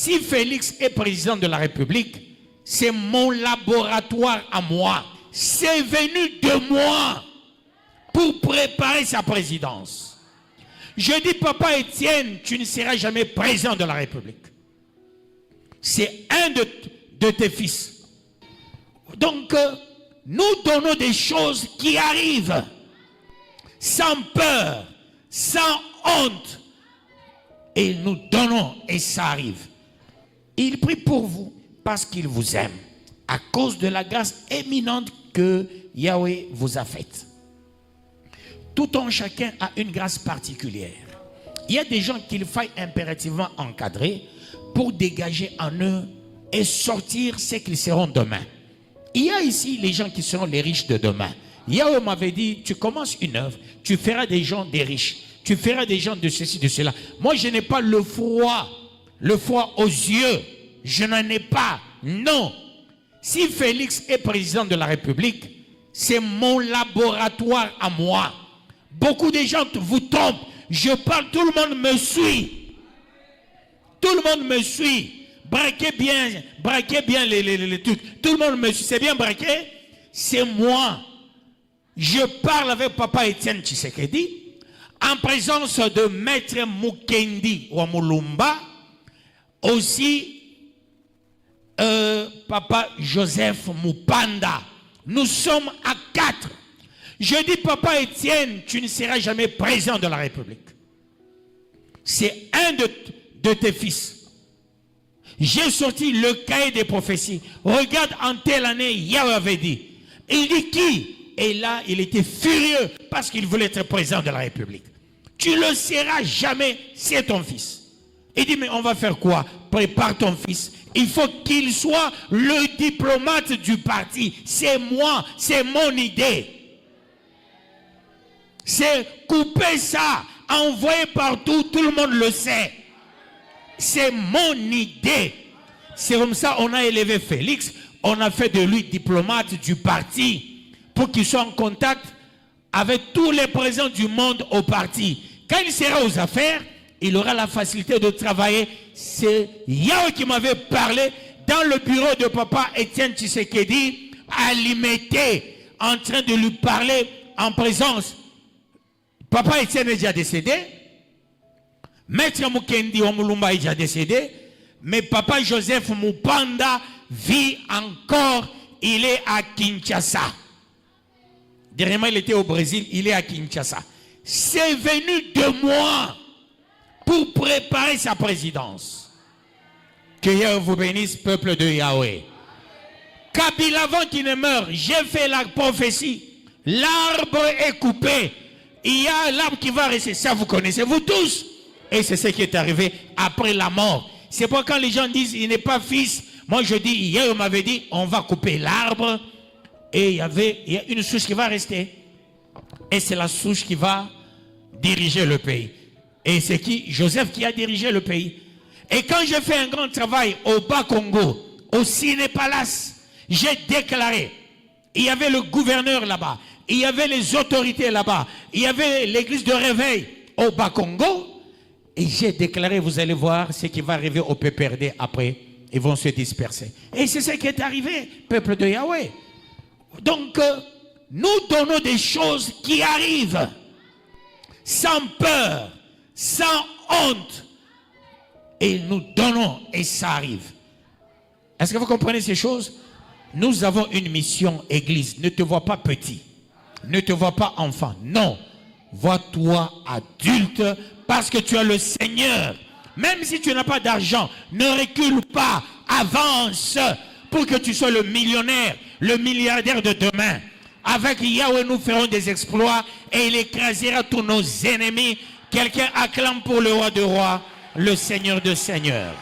Si Félix est président de la République, c'est mon laboratoire à moi. C'est venu de moi pour préparer sa présidence. Je dis, papa Étienne, tu ne seras jamais président de la République. C'est un de tes fils. Donc, nous donnons des choses qui arrivent sans peur, sans honte. Et nous donnons et ça arrive. Il prie pour vous parce qu'il vous aime, à cause de la grâce éminente que Yahweh vous a faite. Tout un chacun a une grâce particulière. Il y a des gens qu'il faille impérativement encadrer pour dégager en eux et sortir ce qu'ils seront demain. Il y a ici les gens qui seront les riches de demain. Yahweh m'avait dit, tu commences une œuvre, tu feras des gens des riches, tu feras des gens de ceci, de cela. Moi, je n'ai pas le froid aux yeux. Je n'en ai pas. Non. Si Félix est président de la République, c'est mon laboratoire à moi. Beaucoup de gens vous trompent. Je parle, tout le monde me suit. Tout le monde me suit. Braquez bien les trucs. Tout le monde me suit. C'est bien braqué? C'est moi. Je parle avec papa Étienne Tshisekedi en présence de maître Mukendi Wamulumba, aussi papa Joseph Mupanda. Nous sommes à 4. Je dis, papa Étienne, tu ne seras jamais président de la République. C'est un de tes fils. J'ai sorti le cahier des prophéties. Regarde, en telle année, Yahweh avait dit. Il dit qui? Et là, il était furieux parce qu'il voulait être président de la République. Tu ne le seras jamais, c'est ton fils. Il dit, mais on va faire quoi? Prépare ton fils. Il faut qu'il soit le diplomate du parti. C'est moi, c'est mon idée. C'est couper ça, envoyer partout, tout le monde le sait. C'est mon idée. C'est comme ça on a élevé Félix, on a fait de lui diplomate du parti pour qu'il soit en contact avec tous les présidents du monde au parti. Quand il sera aux affaires, il aura la facilité de travailler. C'est Yahweh qui m'avait parlé dans le bureau de papa Étienne Tshisekedi à Limité, en train de lui parler en présence. Papa Étienne est déjà décédé. Maître Mukendi Wamulumba est déjà décédé. Mais papa Joseph Mupanda vit encore. Il est à Kinshasa. Dernièrement, il était au Brésil. Il est à Kinshasa. C'est venu de moi pour préparer sa présidence. Que Yahweh vous bénisse, peuple de Yahweh. Kabila, avant qu'il ne meure, j'ai fait la prophétie. L'arbre est coupé. Il y a l'arbre qui va rester. Ça, vous connaissez, vous tous. Et c'est ce qui est arrivé après la mort. C'est pourquoi quand les gens disent il n'est pas fils, moi je dis, hier on m'avait dit on va couper l'arbre. Et il y a une souche qui va rester. Et c'est la souche qui va diriger le pays. Et c'est qui? Joseph qui a dirigé le pays. Et quand j'ai fait un grand travail au Bas-Congo, au Ciné-Palace, j'ai déclaré, il y avait le gouverneur là-bas, il y avait les autorités là-bas, il y avait l'église de réveil au Bas-Congo, et j'ai déclaré, vous allez voir ce qui va arriver au PPRD après, ils vont se disperser. Et c'est ce qui est arrivé, peuple de Yahweh. Donc, nous donnons des choses qui arrivent, sans peur, sans honte, et nous donnons et ça arrive. Est-ce que vous comprenez ces choses? Nous avons une mission, Église. Ne te vois pas petit, ne te vois pas enfant, non. Vois-toi adulte parce que tu as le Seigneur. Même si tu n'as pas d'argent, ne recule pas, avance pour que tu sois le millionnaire, le milliardaire de demain. Avec Yahweh, nous ferons des exploits et il écrasera tous nos ennemis. Quelqu'un acclame pour le roi de rois, le Seigneur de seigneurs.